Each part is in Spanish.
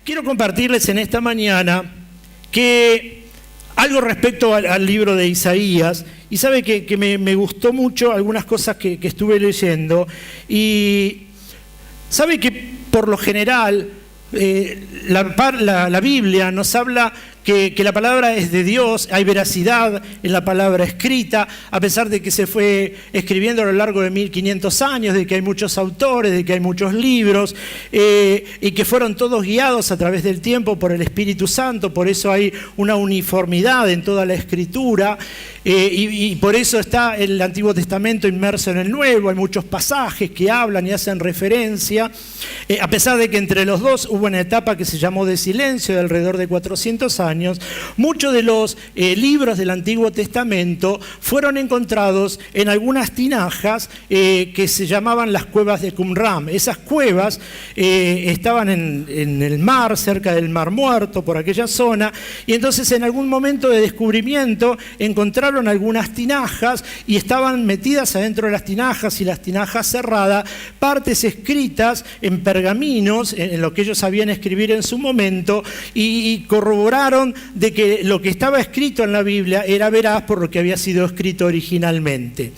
Quiero compartirles en esta mañana que algo respecto al libro de Isaías, y sabe que me gustó mucho algunas cosas que estuve leyendo, y sabe que por lo general la Biblia nos habla que la palabra es de Dios, hay veracidad en la palabra escrita, a pesar de que se fue escribiendo a lo largo de 1500 años, de que hay muchos autores, de que hay muchos libros, y que fueron todos guiados a través del tiempo por el Espíritu Santo, por eso hay una uniformidad en toda la Escritura, y por eso está el Antiguo Testamento inmerso en el Nuevo, hay muchos pasajes que hablan y hacen referencia, a pesar de que entre los dos hubo una etapa que se llamó de silencio de alrededor de 400 años, muchos de los libros del Antiguo Testamento fueron encontrados en algunas tinajas que se llamaban las cuevas de Qumran. Esas cuevas estaban en el mar, cerca del Mar Muerto, por aquella zona, y entonces en algún momento de descubrimiento encontraron algunas tinajas y estaban metidas adentro de las tinajas y las tinajas cerradas, partes escritas en pergaminos, en lo que ellos sabían escribir en su momento, y corroboraron de que lo que estaba escrito en la Biblia era veraz por lo que había sido escrito originalmente.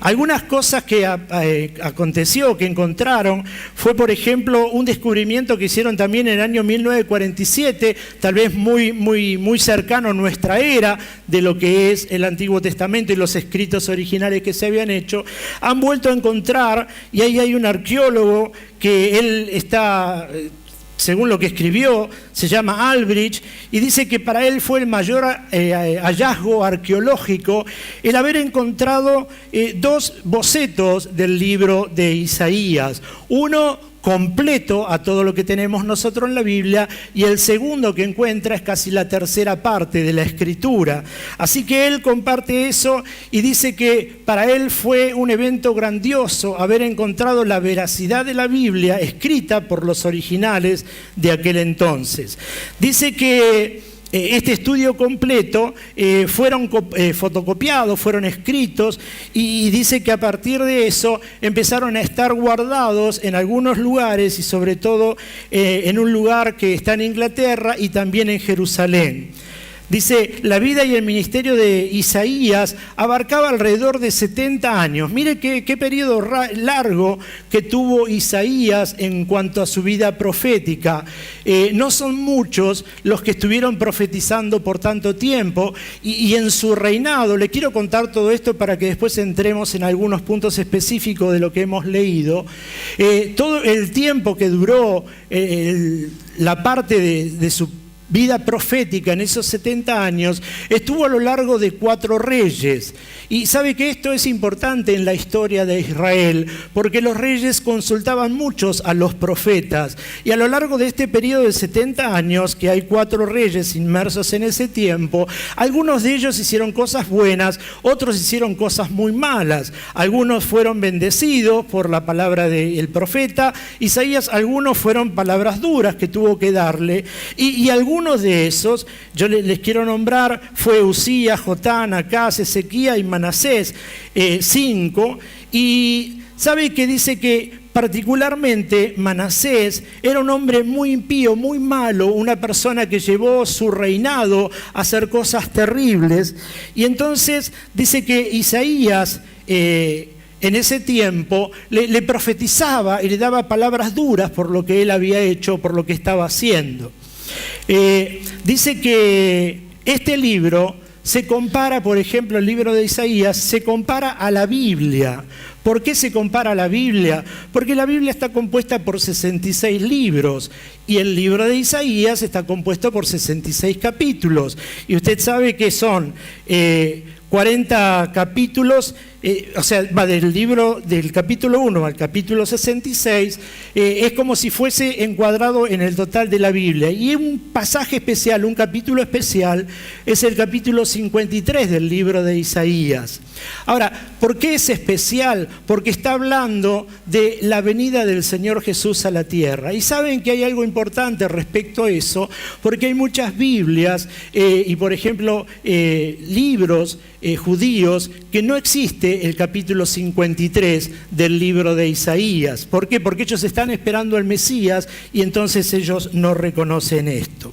Algunas cosas que aconteció, que encontraron, fue por ejemplo un descubrimiento que hicieron también en el año 1947, tal vez muy cercano a nuestra era, de lo que es el Antiguo Testamento y los escritos originales que se habían hecho. Han vuelto a encontrar, y ahí hay un arqueólogo que él está, según lo que escribió, se llama Albrecht, y dice que para él fue el mayor hallazgo arqueológico el haber encontrado dos bocetos del libro de Isaías. Uno completo a todo lo que tenemos nosotros en la Biblia, y el segundo que encuentra es casi la tercera parte de la Escritura. Así que él comparte eso y dice que para él fue un evento grandioso haber encontrado la veracidad de la Biblia escrita por los originales de aquel entonces. Dice que este estudio completo fueron fotocopiados, fueron escritos, y dice que a partir de eso empezaron a estar guardados en algunos lugares, y sobre todo en un lugar que está en Inglaterra y también en Jerusalén. Dice, la vida y el ministerio de Isaías abarcaba alrededor de 70 años. Mire qué periodo largo que tuvo Isaías en cuanto a su vida profética. No son muchos los que estuvieron profetizando por tanto tiempo, y en su reinado, le quiero contar todo esto para que después entremos en algunos puntos específicos de lo que hemos leído. Todo el tiempo que duró la parte de su vida profética en esos 70 años, estuvo a lo largo de 4 reyes. Y sabe que esto es importante en la historia de Israel, porque los reyes consultaban muchos a los profetas. Y a lo largo de este periodo de 70 años, que hay 4 reyes inmersos en ese tiempo, algunos de ellos hicieron cosas buenas, otros hicieron cosas muy malas. Algunos fueron bendecidos por la palabra del profeta Isaías, algunos fueron palabras duras que tuvo que darle, y algunos de esos, yo les quiero nombrar, fue Usías, Jotán, Acaz, Ezequías y Manasés, 5, y sabe que dice que particularmente Manasés era un hombre muy impío, muy malo, una persona que llevó su reinado a hacer cosas terribles, y entonces dice que Isaías en ese tiempo le profetizaba y le daba palabras duras por lo que él había hecho, por lo que estaba haciendo. Dice que este libro se compara, por ejemplo, el libro de Isaías, se compara a la Biblia. ¿Por qué se compara a la Biblia? Porque la Biblia está compuesta por 66 libros y el libro de Isaías está compuesto por 66 capítulos. Y usted sabe que son 40 capítulos, o sea, va del libro del capítulo 1 al capítulo 66, es como si fuese encuadrado en el total de la Biblia. Y un pasaje especial, un capítulo especial, es el capítulo 53 del libro de Isaías. Ahora, ¿por qué es especial? Porque está hablando de la venida del Señor Jesús a la tierra. Y saben que hay algo importante respecto a eso, porque hay muchas Biblias y, por ejemplo, libros judíos que no existe el capítulo 53 del libro de Isaías. ¿Por qué? Porque ellos están esperando al Mesías y entonces ellos no reconocen esto.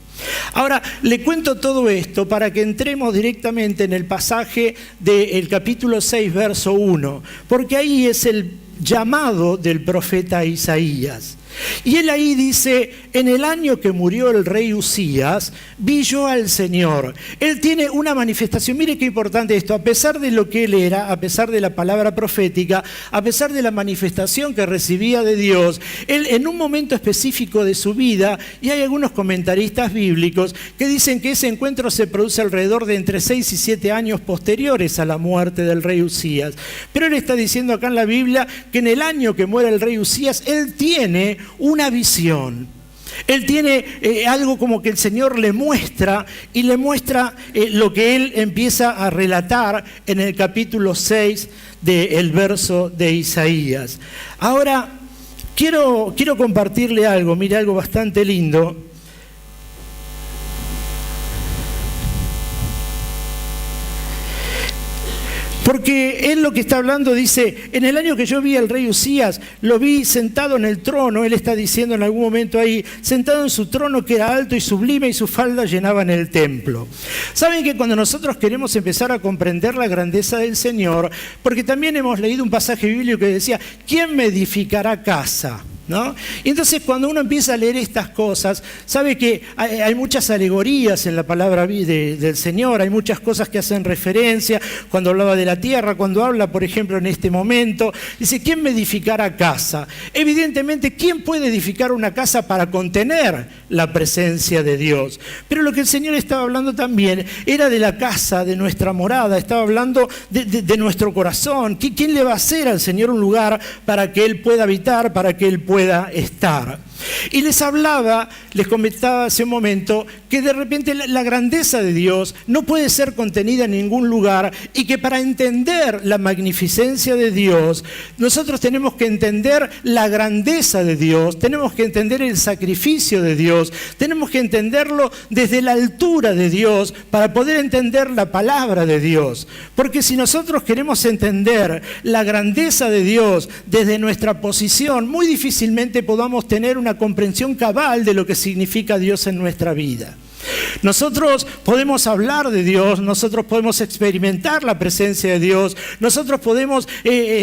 Ahora, le cuento todo esto para que entremos directamente en el pasaje del capítulo 6, verso 1, porque ahí es el llamado del profeta Isaías. Y él ahí dice: en el año que murió el rey Usías, vi yo al Señor. Él tiene una manifestación, mire qué importante esto, a pesar de lo que él era, a pesar de la palabra profética, a pesar de la manifestación que recibía de Dios, él en un momento específico de su vida, y hay algunos comentaristas bíblicos que dicen que ese encuentro se produce alrededor de entre 6 y 7 años posteriores a la muerte del rey Usías. Pero él está diciendo acá en la Biblia que en el año que muere el rey Usías, él tiene una visión. Él tiene algo como que el Señor le muestra y le muestra lo que él empieza a relatar en el capítulo 6 del verso de Isaías. Ahora, quiero compartirle algo, mire, algo bastante lindo. Porque él lo que está hablando dice: en el año que yo vi al rey Usías, lo vi sentado en el trono. Él está diciendo en algún momento ahí, sentado en su trono que era alto y sublime, y sus faldas llenaban el templo. Saben que cuando nosotros queremos empezar a comprender la grandeza del Señor, porque también hemos leído un pasaje bíblico que decía: ¿quién me edificará casa? ¿No? Y entonces cuando uno empieza a leer estas cosas, sabe que hay muchas alegorías en la palabra del Señor, hay muchas cosas que hacen referencia, cuando hablaba de la tierra, cuando habla, por ejemplo, en este momento, dice: ¿quién me edificará casa? Evidentemente, ¿quién puede edificar una casa para contener la presencia de Dios? Pero lo que el Señor estaba hablando también era de la casa, de nuestra morada, estaba hablando de nuestro corazón. ¿Quién le va a hacer al Señor un lugar para que Él pueda habitar, para que Él pueda estar? Y les comentaba hace un momento que de repente la grandeza de Dios no puede ser contenida en ningún lugar, y que para entender la magnificencia de Dios, nosotros tenemos que entender la grandeza de Dios, tenemos que entender el sacrificio de Dios, tenemos que entenderlo desde la altura de Dios para poder entender la palabra de Dios. Porque si nosotros queremos entender la grandeza de Dios desde nuestra posición, muy difícilmente podamos tener una comprensión cabal de lo que significa Dios en nuestra vida. Nosotros podemos hablar de Dios, nosotros podemos experimentar la presencia de Dios, nosotros podemos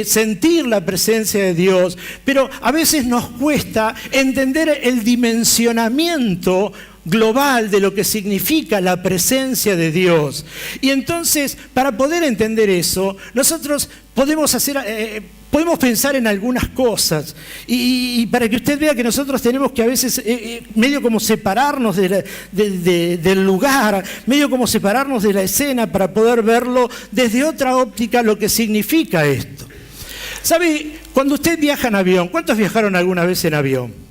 sentir la presencia de Dios, pero a veces nos cuesta entender el dimensionamiento global de lo que significa la presencia de Dios. Y entonces, para poder entender eso, nosotros podemos pensar en algunas cosas, y para que usted vea que nosotros tenemos que a veces medio como separarnos del lugar, medio como separarnos de la escena para poder verlo desde otra óptica, lo que significa esto. ¿Sabe? Cuando usted viaja en avión, ¿cuántos viajaron alguna vez en avión?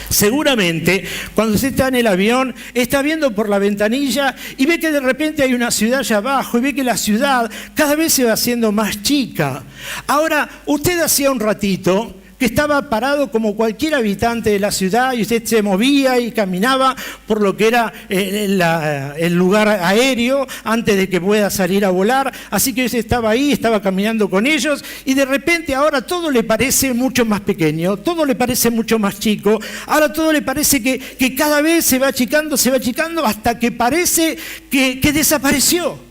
Seguramente, cuando usted está en el avión, está viendo por la ventanilla y ve que de repente hay una ciudad allá abajo, y ve que la ciudad cada vez se va haciendo más chica. Ahora, usted hacía un ratito que estaba parado como cualquier habitante de la ciudad, y usted se movía y caminaba por lo que era el lugar aéreo antes de que pueda salir a volar. Así que usted estaba ahí, estaba caminando con ellos, y de repente ahora todo le parece mucho más pequeño, todo le parece mucho más chico. Ahora todo le parece que cada vez se va achicando hasta que parece que desapareció.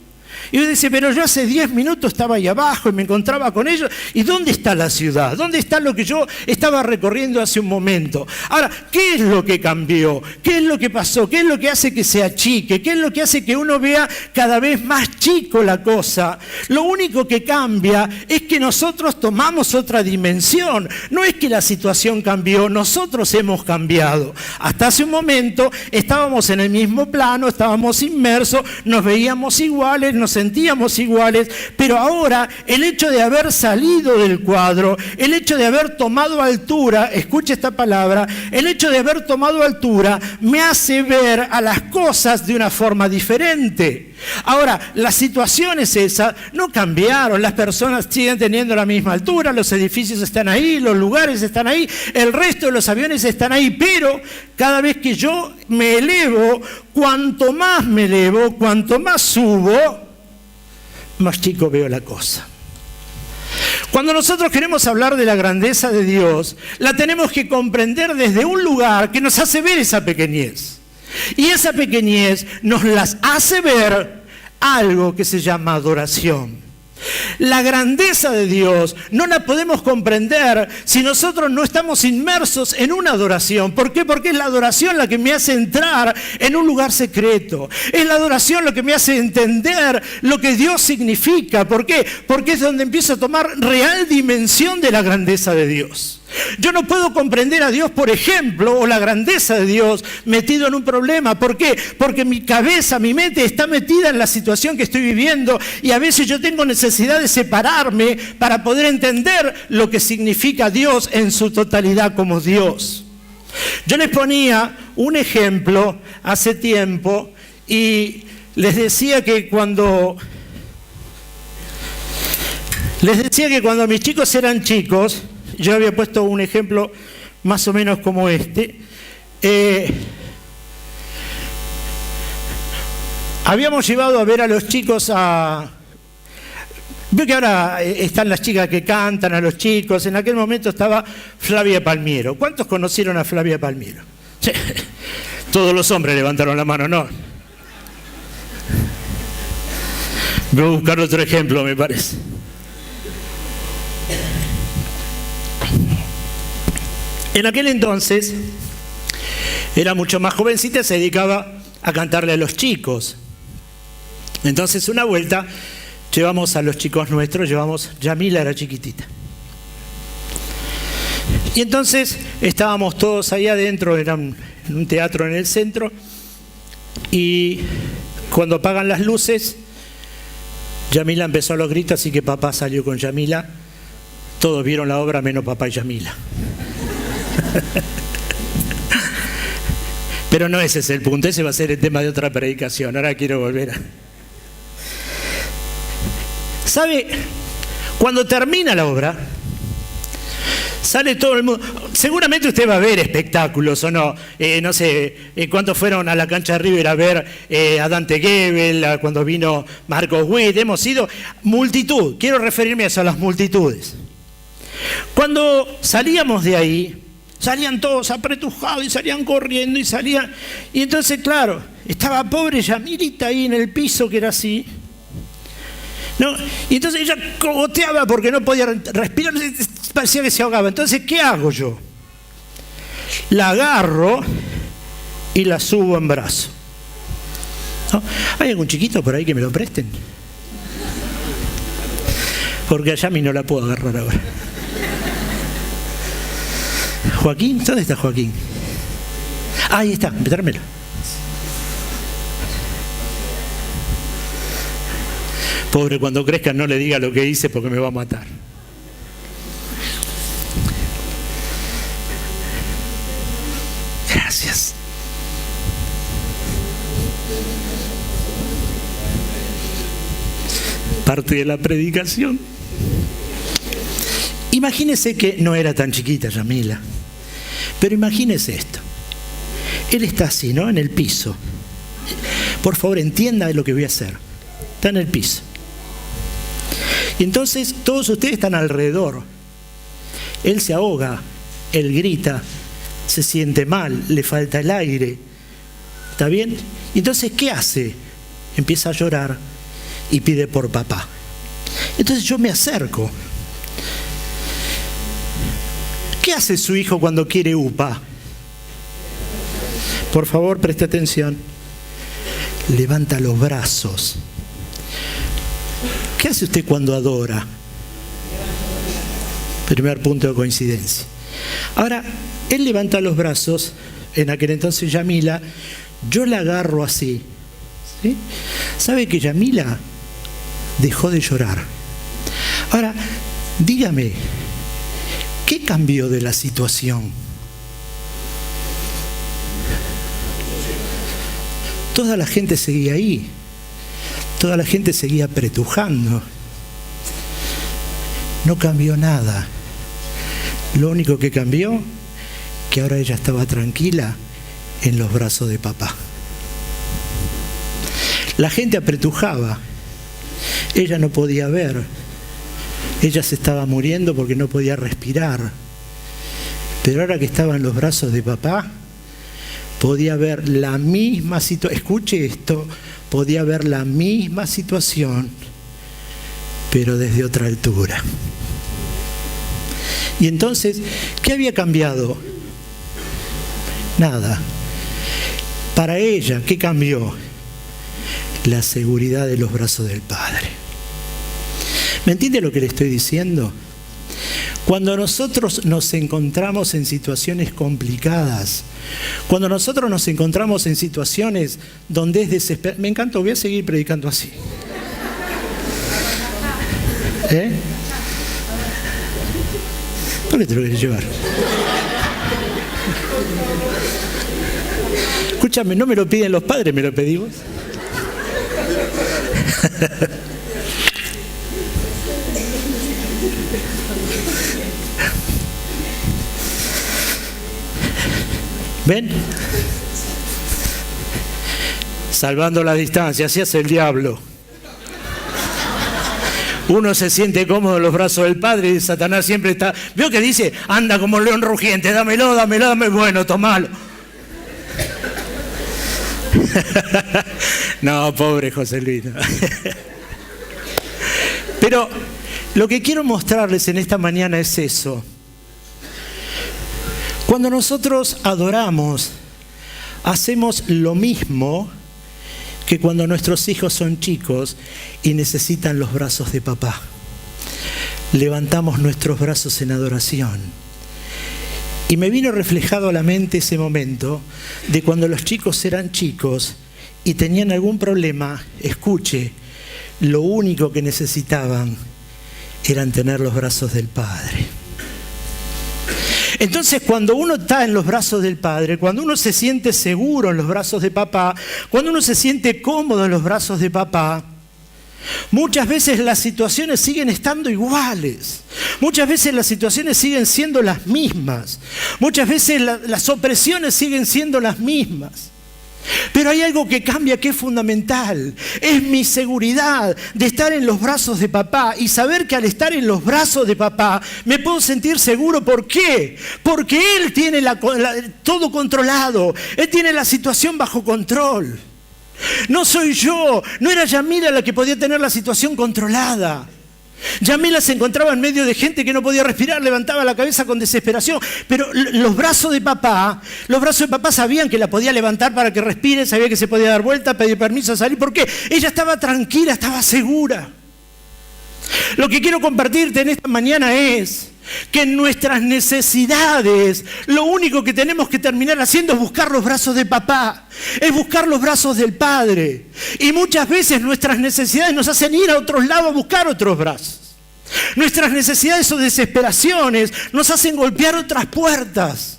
Y uno dice: pero yo hace 10 minutos estaba ahí abajo y me encontraba con ellos. ¿Y dónde está la ciudad? ¿Dónde está lo que yo estaba recorriendo hace un momento? Ahora, ¿qué es lo que cambió? ¿Qué es lo que pasó? ¿Qué es lo que hace que se achique? ¿Qué es lo que hace que uno vea cada vez más chico la cosa? Lo único que cambia es que nosotros tomamos otra dimensión. No es que la situación cambió, nosotros hemos cambiado. Hasta hace un momento estábamos en el mismo plano, estábamos inmersos, nos veíamos iguales, nos sentíamos iguales, pero ahora el hecho de haber salido del cuadro, el hecho de haber tomado altura, escuche esta palabra, el hecho de haber tomado altura me hace ver a las cosas de una forma diferente. Ahora, las situaciones esas no cambiaron, las personas siguen teniendo la misma altura, los edificios están ahí, los lugares están ahí, el resto de los aviones están ahí, pero cada vez que yo me elevo, cuanto más me elevo, cuanto más subo, más chico veo la cosa. Cuando nosotros queremos hablar de la grandeza de Dios, la tenemos que comprender desde un lugar que nos hace ver esa pequeñez. Y esa pequeñez nos las hace ver algo que se llama adoración. La grandeza de Dios no la podemos comprender si nosotros no estamos inmersos en una adoración. ¿Por qué? Porque es la adoración la que me hace entrar en un lugar secreto. Es la adoración lo que me hace entender lo que Dios significa. ¿Por qué? Porque es donde empiezo a tomar real dimensión de la grandeza de Dios. Yo no puedo comprender a Dios, por ejemplo, o la grandeza de Dios metido en un problema. ¿Por qué? Porque mi cabeza, mi mente está metida en la situación que estoy viviendo y a veces yo tengo necesidad de separarme para poder entender lo que significa Dios en su totalidad como Dios. Yo les ponía un ejemplo hace tiempo y les decía que cuando mis chicos eran chicos, yo había puesto un ejemplo más o menos como este. Habíamos llevado a ver a los chicos a... Veo que ahora están las chicas que cantan, a los chicos. En aquel momento estaba Flavia Palmiero. ¿Cuántos conocieron a Flavia Palmiero? Sí. Todos los hombres levantaron la mano, ¿no? Voy a buscar otro ejemplo, me parece. En aquel entonces era mucho más jovencita, se dedicaba a cantarle a los chicos. Entonces una vuelta llevamos a los chicos nuestros, Yamila era chiquitita. Y entonces estábamos todos ahí adentro, era un teatro en el centro, y cuando apagan las luces, Yamila empezó a los gritos, así que papá salió con Yamila. Todos vieron la obra menos papá y Yamila. Pero no ese es el punto, ese va a ser el tema de otra predicación. Ahora quiero volver a... ¿Sabe? Cuando termina la obra, sale todo el mundo. Seguramente usted va a ver espectáculos, ¿o no? No sé, ¿cuántos fueron a la cancha de River a ver a Dante Gebel, cuando vino Marcos Witt? Hemos ido multitud, quiero referirme a eso, a las multitudes. Cuando salíamos de ahí, salían todos apretujados y salían corriendo y salían... Y entonces, claro, estaba pobre Yamilita ahí en el piso, que era así, ¿no? Y entonces ella cogoteaba porque no podía respirar, parecía que se ahogaba. Entonces, ¿qué hago yo? La agarro y la subo en brazo, ¿no? ¿Hay algún chiquito por ahí que me lo presten? Porque a Yami no la puedo agarrar ahora. ¿Joaquín? ¿Dónde está Joaquín? Ah, ahí está, tráemelo. Pobre, cuando crezca no le diga lo que hice porque me va a matar. Gracias. Parte de la predicación. Imagínese que no era tan chiquita Yamila, pero imagínese esto. Él está así, ¿no? En el piso. Por favor, entienda lo que voy a hacer. Está en el piso. Y entonces todos ustedes están alrededor. Él se ahoga, él grita, se siente mal, le falta el aire. ¿Está bien? Y entonces, ¿qué hace? Empieza a llorar y pide por papá. Entonces yo me acerco. ¿Qué hace su hijo cuando quiere upa? Por favor, preste atención. Levanta los brazos. ¿Qué hace usted cuando adora? Primer punto de coincidencia. Ahora, él levanta los brazos, en aquel entonces Yamila, yo la agarro así, ¿sí? ¿Sabe que Yamila dejó de llorar. Ahora, dígame, ¿qué cambió de la situación? Toda la gente seguía ahí, toda la gente seguía apretujando. No cambió nada. Lo único que cambió, que ahora ella estaba tranquila en los brazos de papá. La gente apretujaba, ella no podía ver, ella se estaba muriendo porque no podía respirar, pero ahora que estaba en los brazos de papá, podía ver la misma situación, escuche esto, podía ver la misma situación, pero desde otra altura. Y entonces, ¿qué había cambiado? Nada. Para ella, ¿qué cambió? La seguridad de los brazos del Padre. ¿Me entiende lo que le estoy diciendo? Cuando nosotros nos encontramos en situaciones complicadas, cuando nosotros nos encontramos en situaciones donde es desesperado, me encantó, voy a seguir predicando así. ¿Por qué te lo quieres llevar? Escúchame, no me lo piden los padres, me lo pedimos. ¿Ven? Salvando la distancia, así hace el diablo. Uno se siente cómodo en los brazos del Padre y Satanás siempre está... ¿Vio que dice? Anda como león rugiente, dámelo, dámelo, dámelo. Bueno, tomalo. No, pobre José Luis. No. Pero lo que quiero mostrarles en esta mañana es eso. Cuando nosotros adoramos, hacemos lo mismo que cuando nuestros hijos son chicos y necesitan los brazos de papá. Levantamos nuestros brazos en adoración. Y me vino reflejado a la mente ese momento de cuando los chicos eran chicos y tenían algún problema. Escuche, lo único que necesitaban eran tener los brazos del Padre. Entonces, cuando uno está en los brazos del Padre, cuando uno se siente seguro en los brazos de papá, cuando uno se siente cómodo en los brazos de papá, muchas veces las situaciones siguen estando iguales. Muchas veces las situaciones siguen siendo las mismas. Muchas veces las opresiones siguen siendo las mismas. Pero hay algo que cambia, que es fundamental. Es mi seguridad de estar en los brazos de papá y saber que al estar en los brazos de papá me puedo sentir seguro. ¿Por qué? Porque Él tiene todo controlado. Él tiene la situación bajo control. No soy yo, no era Yamila la que podía tener la situación controlada. Yamila se encontraba en medio de gente que no podía respirar, levantaba la cabeza con desesperación, pero los brazos de papá sabían que la podía levantar para que respire, sabía que se podía dar vuelta, pedir permiso a salir. ¿Por qué? Ella estaba tranquila, estaba segura. Lo que quiero compartirte en esta mañana es que en nuestras necesidades lo único que tenemos que terminar haciendo es buscar los brazos de papá, es buscar los brazos del Padre. Y muchas veces nuestras necesidades nos hacen ir a otros lados a buscar otros brazos. Nuestras necesidades o desesperaciones nos hacen golpear otras puertas.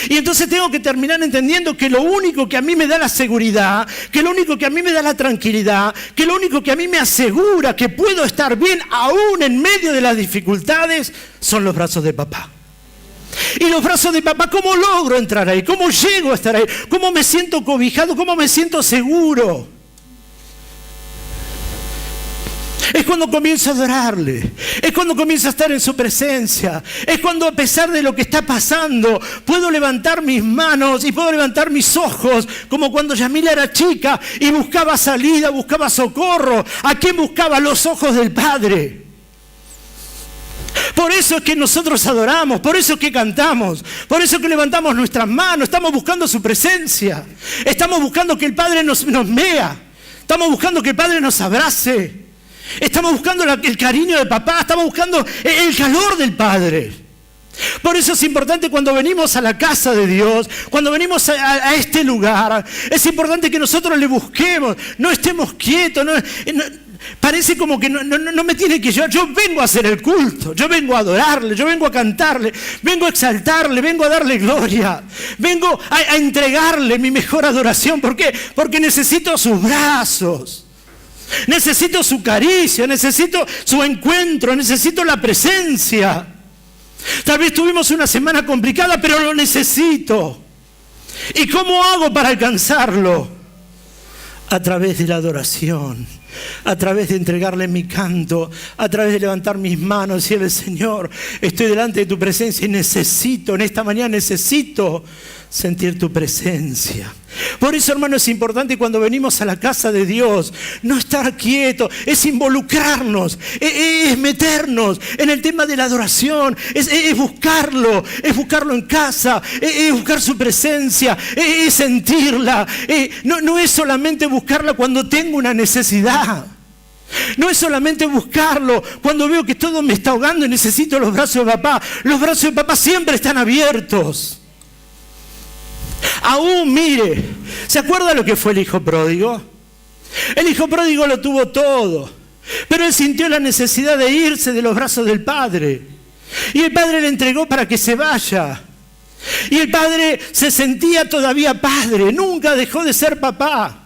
Y entonces tengo que terminar entendiendo que lo único que a mí me da la seguridad, que lo único que a mí me da la tranquilidad, que lo único que a mí me asegura que puedo estar bien aún en medio de las dificultades, son los brazos de papá. Y los brazos de papá, ¿cómo logro entrar ahí? ¿Cómo llego a estar ahí? ¿Cómo me siento cobijado? ¿Cómo me siento seguro? Es cuando comienzo a adorarle, es cuando comienzo a estar en su presencia, es cuando a pesar de lo que está pasando puedo levantar mis manos y puedo levantar mis ojos, como cuando Yamila era chica y buscaba salida, buscaba socorro. ¿A quién buscaba? Los ojos del Padre. Por eso es que nosotros adoramos, por eso es que cantamos, por eso es que levantamos nuestras manos, estamos buscando su presencia, estamos buscando que el Padre nos vea, estamos buscando que el Padre nos abrace. Estamos buscando el cariño de papá, estamos buscando el calor del Padre. Por eso es importante cuando venimos a la casa de Dios, cuando venimos a este lugar, es importante que nosotros le busquemos, no estemos quietos, parece como que no me tiene que llevar. Yo vengo a hacer el culto, yo vengo a adorarle, yo vengo a cantarle, vengo a exaltarle, vengo a darle gloria, vengo a entregarle mi mejor adoración. ¿Por qué? Porque necesito sus brazos, necesito su caricia, necesito su encuentro, necesito la presencia. Tal vez tuvimos una semana complicada, pero lo necesito. ¿Y cómo hago para alcanzarlo? A través de la adoración, a través de entregarle mi canto, a través de levantar mis manos y decirle: Señor, estoy delante de tu presencia y necesito, en esta mañana necesito sentir tu presencia. Por eso, hermano, es importante cuando venimos a la casa de Dios no estar quietos, es involucrarnos, es meternos en el tema de la adoración, es buscarlo en casa, es buscar su presencia, es sentirla. No es solamente buscarla cuando tengo una necesidad. No es solamente buscarlo cuando veo que todo me está ahogando y necesito los brazos de papá. Los brazos de papá siempre están abiertos. Aún, mire, ¿se acuerda lo que fue el hijo pródigo? El hijo pródigo lo tuvo todo, pero él sintió la necesidad de irse de los brazos del padre. Y el padre le entregó para que se vaya. Y el padre se sentía todavía padre, nunca dejó de ser papá.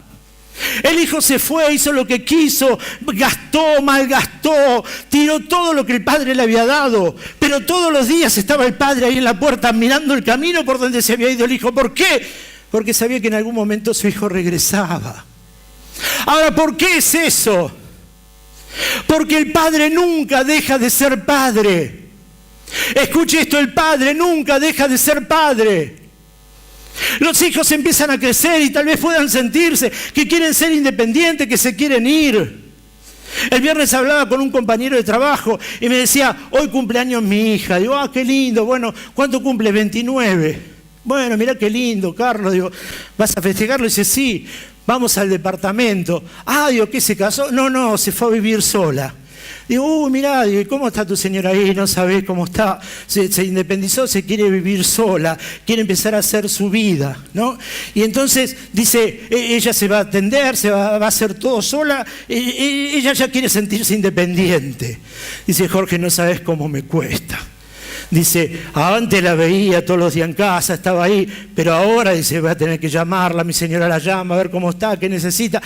El hijo se fue, hizo lo que quiso, gastó, malgastó, tiró todo lo que el padre le había dado. Pero todos los días estaba el padre ahí en la puerta mirando el camino por donde se había ido el hijo. ¿Por qué? Porque sabía que en algún momento su hijo regresaba. Ahora, ¿por qué es eso? Porque el padre nunca deja de ser padre. Escuche esto, el padre nunca deja de ser padre. Los hijos empiezan a crecer y tal vez puedan sentirse que quieren ser independientes, que se quieren ir. El viernes hablaba con un compañero de trabajo y me decía: hoy cumpleaños mi hija. Digo: qué lindo. Bueno, ¿cuánto cumple? 29. Bueno, mirá qué lindo, Carlos. Digo: ¿vas a festejarlo? Y dice: sí, vamos al departamento. Digo: ¿qué, se casó? No, se fue a vivir sola. Digo: mirá, digo, ¿cómo está tu señora ahí? No sabés cómo está. Se independizó, se quiere vivir sola, quiere empezar a hacer su vida, ¿no? Y entonces dice, ella se va a atender, va a hacer todo sola, ella ya quiere sentirse independiente. Dice: Jorge, no sabés cómo me cuesta. Dice: antes la veía todos los días en casa, estaba ahí, pero ahora, dice, voy a tener que llamarla, mi señora la llama, a ver cómo está, qué necesita.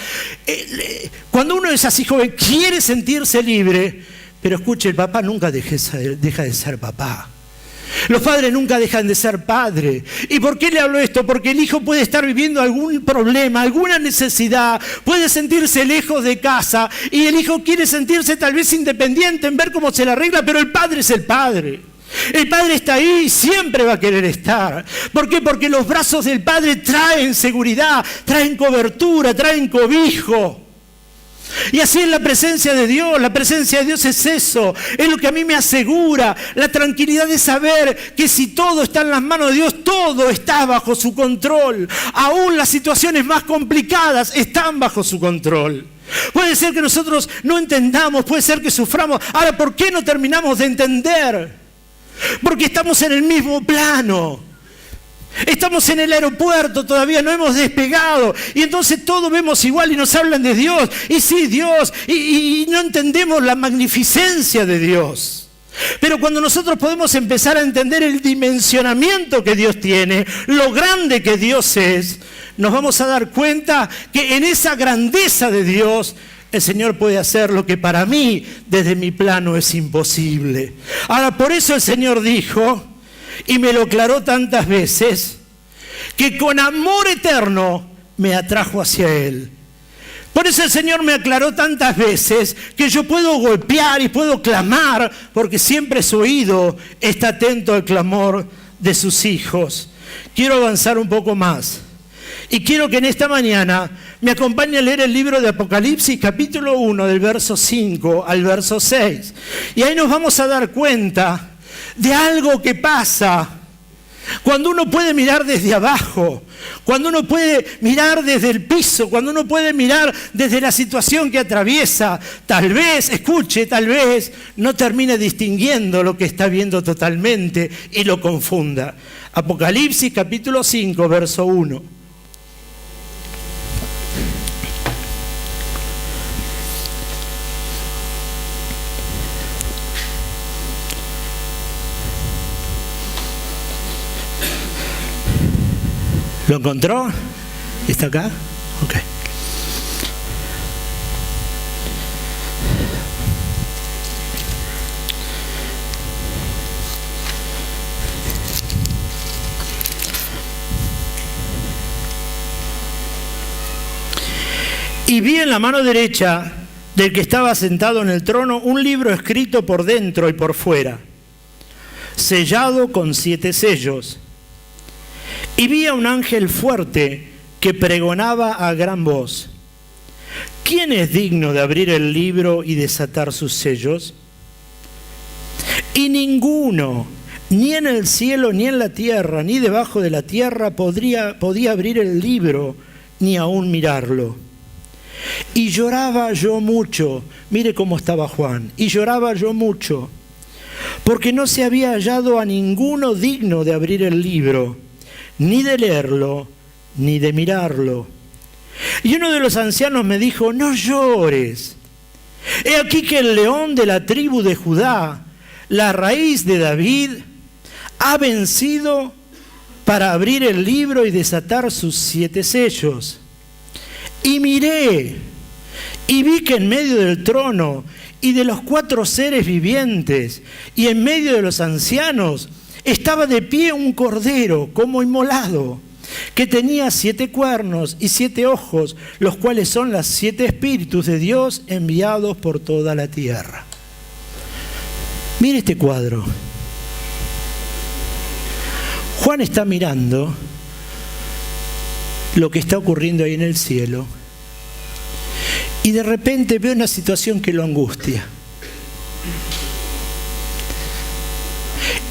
Cuando uno es así joven, quiere sentirse libre, pero escuche, el papá nunca deja de ser papá. Los padres nunca dejan de ser padres. ¿Y por qué le hablo esto? Porque el hijo puede estar viviendo algún problema, alguna necesidad, puede sentirse lejos de casa y el hijo quiere sentirse tal vez independiente en ver cómo se la arregla, pero el padre es el padre. El padre está ahí y siempre va a querer estar. ¿Por qué? Porque los brazos del padre traen seguridad, traen cobertura, traen cobijo. Y así es la presencia de Dios. La presencia de Dios es eso, es lo que a mí me asegura la tranquilidad de saber que si todo está en las manos de Dios, todo está bajo su control. Aún las situaciones más complicadas están bajo su control. Puede ser que nosotros no entendamos, puede ser que suframos. Ahora, ¿por qué no terminamos de entender? Porque estamos en el mismo plano. Estamos en el aeropuerto, todavía no hemos despegado. Y entonces todos vemos igual y nos hablan de Dios. Y sí, Dios. Y no entendemos la magnificencia de Dios. Pero cuando nosotros podemos empezar a entender el dimensionamiento que Dios tiene, lo grande que Dios es, nos vamos a dar cuenta que en esa grandeza de Dios, el Señor puede hacer lo que para mí, desde mi plano, es imposible. Ahora, por eso el Señor dijo, y me lo aclaró tantas veces, que con amor eterno me atrajo hacia Él. Por eso el Señor me aclaró tantas veces que yo puedo golpear y puedo clamar, porque siempre su oído está atento al clamor de sus hijos. Quiero avanzar un poco más. Y quiero que en esta mañana me acompañe a leer el libro de Apocalipsis, capítulo 1, del verso 5 al verso 6. Y ahí nos vamos a dar cuenta de algo que pasa cuando uno puede mirar desde abajo, cuando uno puede mirar desde el piso, cuando uno puede mirar desde la situación que atraviesa. Tal vez, escuche, tal vez no termine distinguiendo lo que está viendo totalmente y lo confunda. Apocalipsis, capítulo 5, verso 1. ¿Lo encontró? ¿Está acá? Ok. Y vi en la mano derecha del que estaba sentado en el trono un libro escrito por dentro y por fuera, sellado con 7 sellos. Y vi a un ángel fuerte que pregonaba a gran voz: ¿quién es digno de abrir el libro y desatar sus sellos? Y ninguno, ni en el cielo, ni en la tierra, ni debajo de la tierra, podía abrir el libro, ni aún mirarlo. Y lloraba yo mucho, mire cómo estaba Juan, y lloraba yo mucho, porque no se había hallado a ninguno digno de abrir el libro, ni de leerlo, ni de mirarlo. Y uno de los ancianos me dijo: no llores. He aquí que el león de la tribu de Judá, la raíz de David, ha vencido para abrir el libro y desatar sus 7 sellos. Y miré, y vi que en medio del trono y de los 4 seres vivientes, y en medio de los ancianos, estaba de pie un cordero como inmolado, que tenía 7 cuernos y 7 ojos, los cuales son los 7 espíritus de Dios enviados por toda la tierra. Mire este cuadro. Juan está mirando lo que está ocurriendo ahí en el cielo, y de repente ve una situación que lo angustia.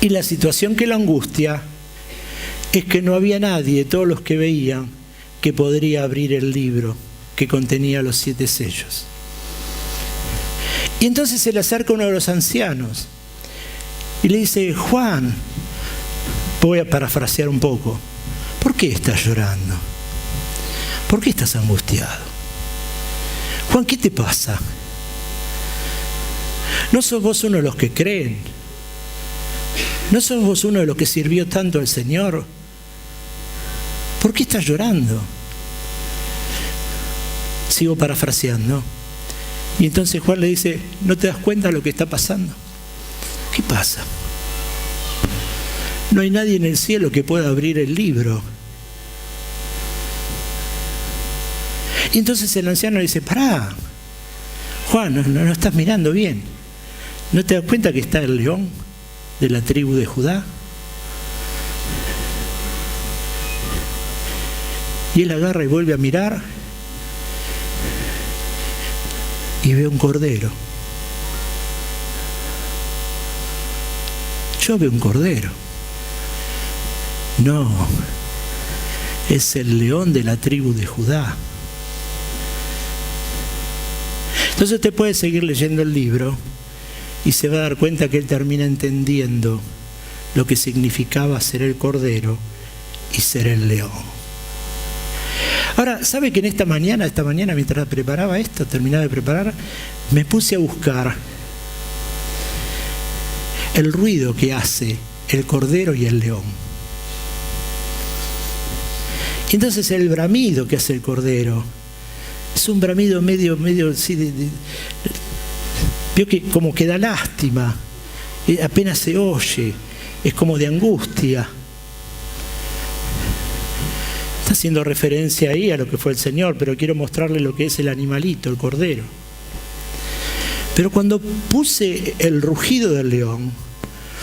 Y la situación que lo angustia es que no había nadie, todos los que veían, que podría abrir el libro que contenía los 7 sellos. Y entonces se le acerca uno de los ancianos y le dice: Juan, voy a parafrasear un poco, ¿por qué estás llorando? ¿Por qué estás angustiado? Juan, ¿qué te pasa? ¿No sos vos uno de los que creen? ¿No sos vos uno de los que sirvió tanto al Señor? ¿Por qué estás llorando? Sigo parafraseando. Y entonces Juan le dice: ¿no te das cuenta de lo que está pasando? ¿Qué pasa? No hay nadie en el cielo que pueda abrir el libro. Y entonces el anciano le dice: pará, Juan, no estás mirando bien. ¿No te das cuenta que está el león de la tribu de Judá? Y él agarra y vuelve a mirar y ve un cordero. Yo veo un cordero. No, es el león de la tribu de Judá. Entonces usted puede seguir leyendo el libro y se va a dar cuenta que él termina entendiendo lo que significaba ser el cordero y ser el león. Ahora, ¿sabe que esta mañana mientras preparaba esto, terminaba de preparar, me puse a buscar el ruido que hace el cordero y el león? Y entonces el bramido que hace el cordero es un bramido medio sí, veo que como que da lástima, apenas se oye, es como de angustia. Está haciendo referencia ahí a lo que fue el Señor, pero quiero mostrarle lo que es el animalito, el cordero. Pero cuando puse el rugido del león,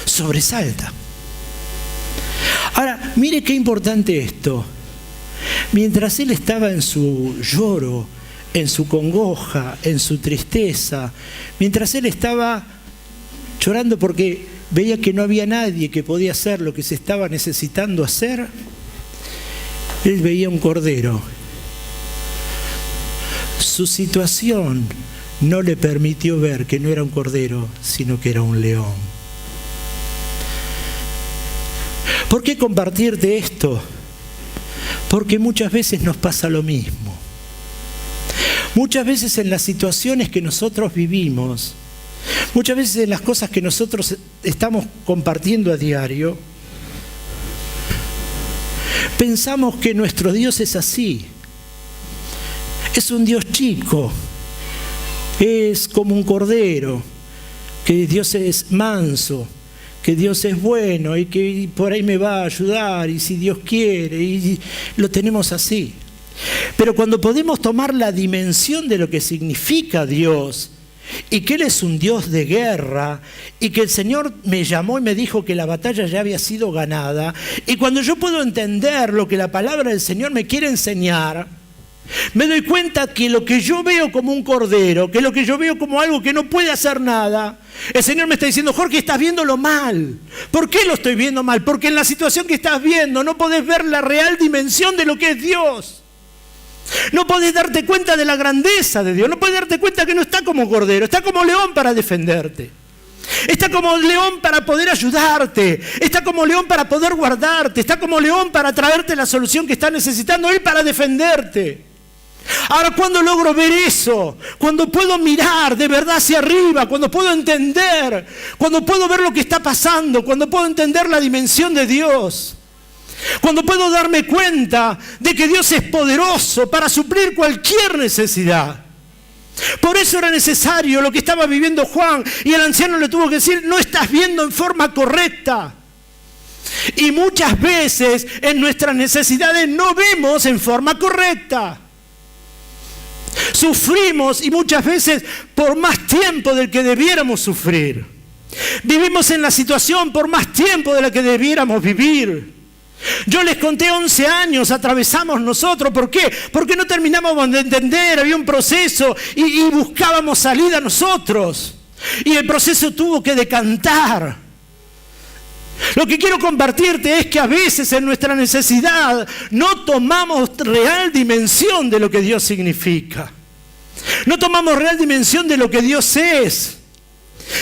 sobresalta. Ahora, mire qué importante esto. Mientras él estaba en su lloro, en su congoja, en su tristeza, mientras él estaba llorando porque veía que no había nadie que podía hacer lo que se estaba necesitando hacer, él veía un cordero. Su situación no le permitió ver que no era un cordero, sino que era un león. ¿Por qué compartirte esto? Porque muchas veces nos pasa lo mismo. Muchas veces en las situaciones que nosotros vivimos, muchas veces en las cosas que nosotros estamos compartiendo a diario, pensamos que nuestro Dios es así. Es un Dios chico, es como un cordero, que Dios es manso, que Dios es bueno y que por ahí me va a ayudar y si Dios quiere, y lo tenemos así. Pero cuando podemos tomar la dimensión de lo que significa Dios y que Él es un Dios de guerra y que el Señor me llamó y me dijo que la batalla ya había sido ganada, y cuando yo puedo entender lo que la palabra del Señor me quiere enseñar, me doy cuenta que lo que yo veo como un cordero, que lo que yo veo como algo que no puede hacer nada, el Señor me está diciendo: Jorge, estás viéndolo mal. ¿Por qué lo estoy viendo mal? Porque en la situación que estás viendo no podés ver la real dimensión de lo que es Dios. No podés darte cuenta de la grandeza de Dios. No podés darte cuenta que no está como cordero, está como león para defenderte. Está como león para poder ayudarte. Está como león para poder guardarte. Está como león para traerte la solución que estás necesitando Él para defenderte. Ahora, ¿cuándo logro ver eso? Cuando puedo mirar de verdad hacia arriba, cuando puedo entender, cuando puedo ver lo que está pasando, cuando puedo entender la dimensión de Dios, cuando puedo darme cuenta de que Dios es poderoso para suplir cualquier necesidad. Por eso era necesario lo que estaba viviendo Juan, y el anciano le tuvo que decir: no estás viendo en forma correcta. Y muchas veces en nuestras necesidades no vemos en forma correcta. Sufrimos, y muchas veces por más tiempo del que debiéramos sufrir. Vivimos en la situación por más tiempo de la que debiéramos vivir. Yo les conté 11 años atravesamos nosotros. ¿Por qué? Porque no terminábamos de entender, había un proceso y buscábamos salida nosotros. Y el proceso tuvo que decantar. Lo que quiero compartirte es que a veces en nuestra necesidad no tomamos real dimensión de lo que Dios significa. No tomamos real dimensión de lo que Dios es.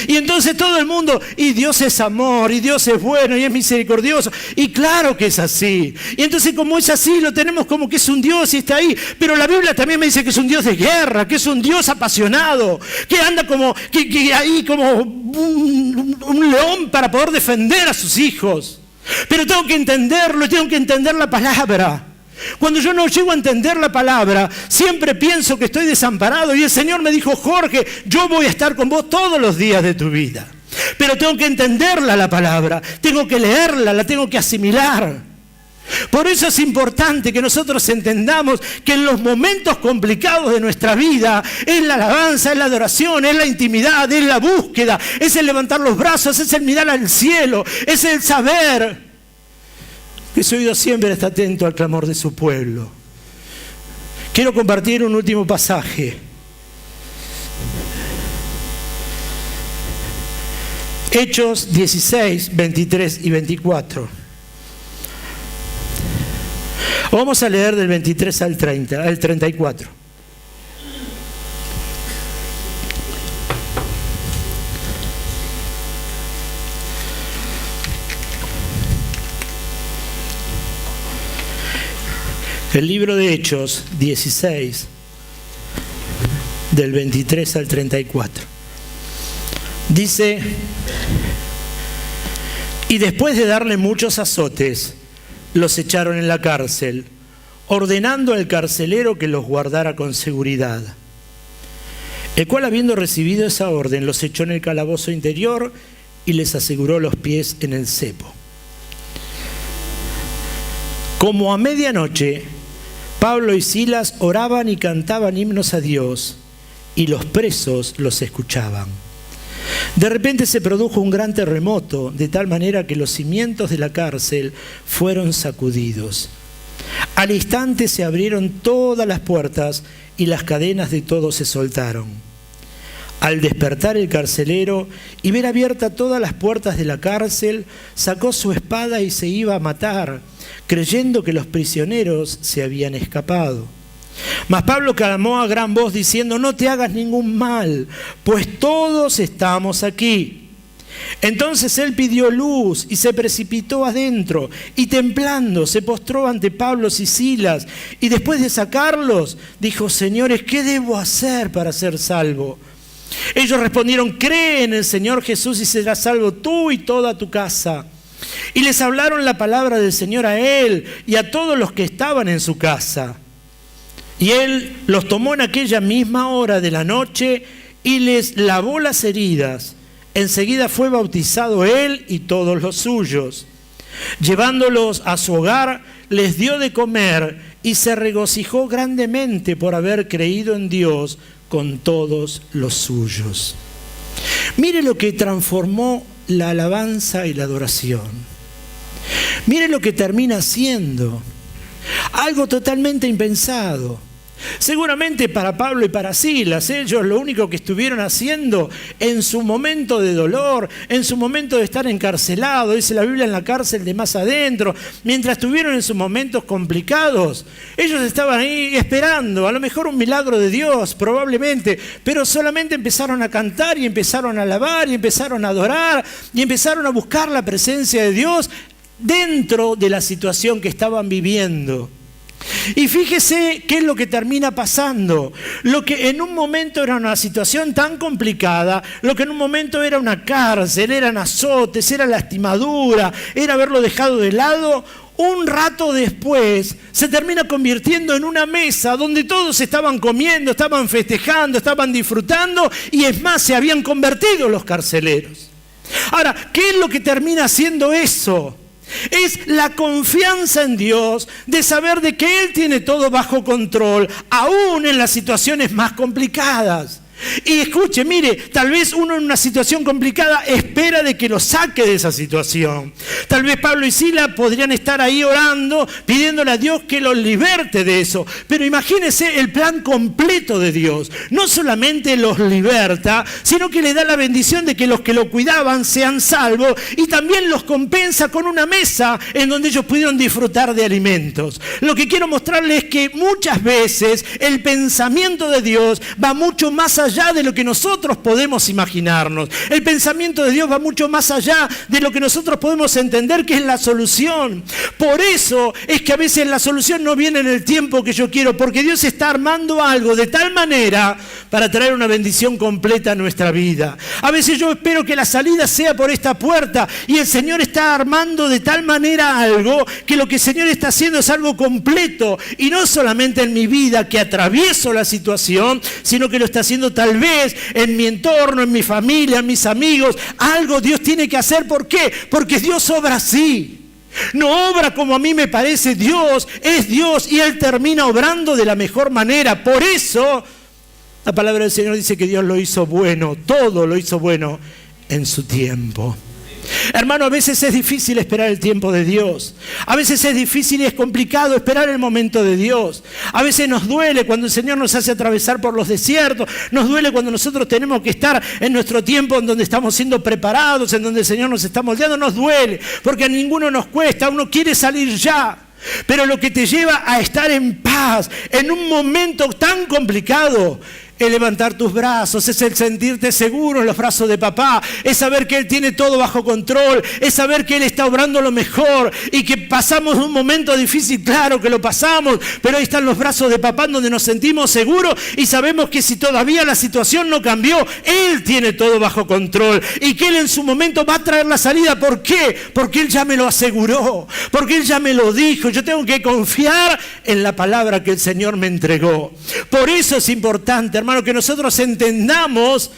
Y entonces todo el mundo: y Dios es amor, y Dios es bueno, y es misericordioso. Y claro que es así. Y entonces, como es así, lo tenemos como que es un Dios y está ahí. Pero la Biblia también me dice que es un Dios de guerra, que es un Dios apasionado, que anda como que ahí como un león para poder defender a sus hijos. Pero tengo que entenderlo, tengo que entender la palabra. Cuando yo no llego a entender la palabra, siempre pienso que estoy desamparado, y el Señor me dijo: Jorge, yo voy a estar con vos todos los días de tu vida, pero tengo que entenderla la palabra, tengo que leerla, la tengo que asimilar. Por eso es importante que nosotros entendamos que en los momentos complicados de nuestra vida es la alabanza, es la adoración, es la intimidad, es la búsqueda, es el levantar los brazos, es el mirar al cielo, es el saber que su oído siempre está atento al clamor de su pueblo. Quiero compartir un último pasaje. Hechos 16, 23 y 24. Vamos a leer del 23 al 34. El libro de Hechos 16, del 23 al 34. Dice: y después de darle muchos azotes, los echaron en la cárcel, ordenando al carcelero que los guardara con seguridad. El cual, habiendo recibido esa orden, los echó en el calabozo interior y les aseguró los pies en el cepo. Como a medianoche, Pablo y Silas oraban y cantaban himnos a Dios, y los presos los escuchaban. De repente se produjo un gran terremoto, de tal manera que los cimientos de la cárcel fueron sacudidos. Al instante se abrieron todas las puertas y las cadenas de todos se soltaron. Al despertar el carcelero y ver abiertas todas las puertas de la cárcel, sacó su espada y se iba a matar, creyendo que los prisioneros se habían escapado. Mas Pablo clamó a gran voz diciendo: no te hagas ningún mal, pues todos estamos aquí. Entonces él pidió luz y se precipitó adentro, y temblando se postró ante Pablo y Silas, y después de sacarlos dijo: Señores, ¿qué debo hacer para ser salvo? Ellos respondieron: cree en el Señor Jesús y serás salvo tú y toda tu casa. Y les hablaron la palabra del Señor a él y a todos los que estaban en su casa. Y él los tomó en aquella misma hora de la noche y les lavó las heridas. Enseguida fue bautizado él y todos los suyos. Llevándolos a su hogar, les dio de comer y se regocijó grandemente por haber creído en Dios con todos los suyos. Mire lo que transformó la alabanza y la adoración. Mire lo que termina siendo. Algo totalmente impensado. Seguramente para Pablo y para Silas, ellos lo único que estuvieron haciendo en su momento de dolor, en su momento de estar encarcelado, dice la Biblia, en la cárcel de más adentro, mientras estuvieron en sus momentos complicados, ellos estaban ahí esperando, a lo mejor un milagro de Dios, probablemente, pero solamente empezaron a cantar y empezaron a alabar y empezaron a adorar y empezaron a buscar la presencia de Dios dentro de la situación que estaban viviendo. Y fíjese qué es lo que termina pasando. Lo que en un momento era una situación tan complicada, lo que en un momento era una cárcel, eran azotes, era lastimadura, era haberlo dejado de lado, un rato después se termina convirtiendo en una mesa donde todos estaban comiendo, estaban festejando, estaban disfrutando y es más, se habían convertido los carceleros. Ahora, ¿qué es lo que termina haciendo eso? Es la confianza en Dios de saber de que Él tiene todo bajo control, aún en las situaciones más complicadas. Y escuche, mire, tal vez uno en una situación complicada espera de que lo saque de esa situación. Tal vez Pablo y Silas podrían estar ahí orando, pidiéndole a Dios que los liberte de eso. Pero imagínese el plan completo de Dios. No solamente los liberta, sino que le da la bendición de que los que lo cuidaban sean salvos y también los compensa con una mesa en donde ellos pudieron disfrutar de alimentos. Lo que quiero mostrarles es que muchas veces el pensamiento de Dios va mucho más allá de lo que nosotros podemos imaginarnos. El pensamiento de Dios va mucho más allá de lo que nosotros podemos entender que es la solución. Por eso es que a veces la solución no viene en el tiempo que yo quiero, porque Dios está armando algo de tal manera para traer una bendición completa a nuestra vida. A veces yo espero que la salida sea por esta puerta y el Señor está armando de tal manera algo que lo que el Señor está haciendo es algo completo y no solamente en mi vida que atravieso la situación, sino que lo está haciendo tal vez en mi entorno, en mi familia, en mis amigos. Algo Dios tiene que hacer. ¿Por qué? Porque Dios obra así. No obra como a mí me parece. Dios es Dios y Él termina obrando de la mejor manera. Por eso la palabra del Señor dice que Dios lo hizo bueno, todo lo hizo bueno en su tiempo. Hermano, a veces es difícil esperar el tiempo de Dios. A veces es difícil y es complicado esperar el momento de Dios. A veces nos duele cuando el Señor nos hace atravesar por los desiertos. Nos duele cuando nosotros tenemos que estar en nuestro tiempo en donde estamos siendo preparados, en donde el Señor nos está moldeando. Nos duele porque a ninguno nos cuesta. Uno quiere salir ya. Pero lo que te lleva a estar en paz en un momento tan complicado es levantar tus brazos, es el sentirte seguro en los brazos de papá, es saber que Él tiene todo bajo control, es saber que Él está obrando lo mejor y que pasamos un momento difícil, claro que lo pasamos, pero ahí están los brazos de papá donde nos sentimos seguros y sabemos que si todavía la situación no cambió, Él tiene todo bajo control y que Él en su momento va a traer la salida. ¿Por qué? Porque Él ya me lo aseguró, porque Él ya me lo dijo. Yo tengo que confiar en la palabra que el Señor me entregó. Por eso es importante, hermano, que nosotros entendamos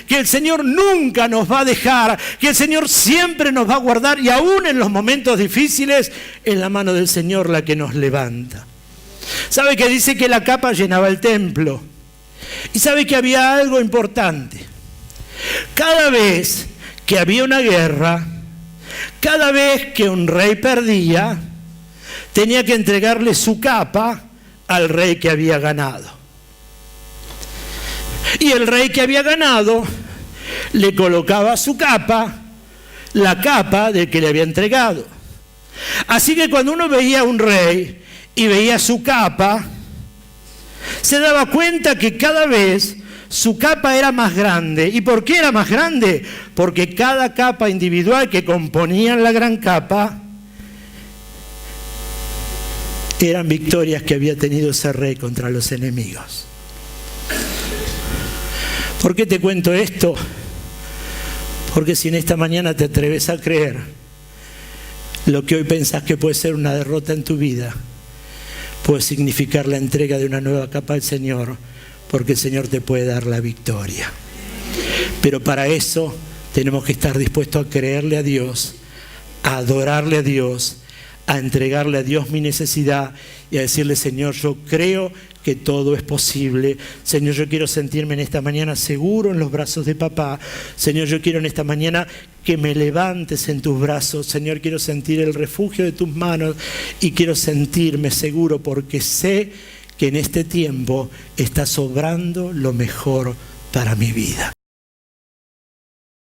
que el Señor nunca nos va a dejar, que el Señor siempre nos va a guardar y aún en los momentos difíciles es la mano del Señor la que nos levanta. ¿Sabe que dice que la capa llenaba el templo? Y sabe que había algo importante. Cada vez que había una guerra, cada vez que un rey perdía, tenía que entregarle su capa al rey que había ganado. Y el rey que había ganado le colocaba su capa, la capa del que le había entregado. Así que cuando uno veía a un rey y veía su capa, se daba cuenta que cada vez su capa era más grande. ¿Y por qué era más grande? Porque cada capa individual que componían la gran capa eran victorias que había tenido ese rey contra los enemigos. ¿Por qué te cuento esto? Porque si en esta mañana te atreves a creer Lo que hoy pensás que puede ser una derrota en tu vida puede significar la entrega de una nueva capa al Señor, porque el Señor te puede dar la victoria. Pero para eso tenemos que estar dispuestos a creerle a Dios, a adorarle a Dios, a entregarle a Dios mi necesidad y a decirle: Señor, yo creo que todo es posible. Señor, yo quiero sentirme en esta mañana seguro en los brazos de papá. Señor, yo quiero en esta mañana que me levantes en tus brazos. Señor, quiero sentir el refugio de tus manos y quiero sentirme seguro porque sé que en este tiempo estás obrando lo mejor para mi vida.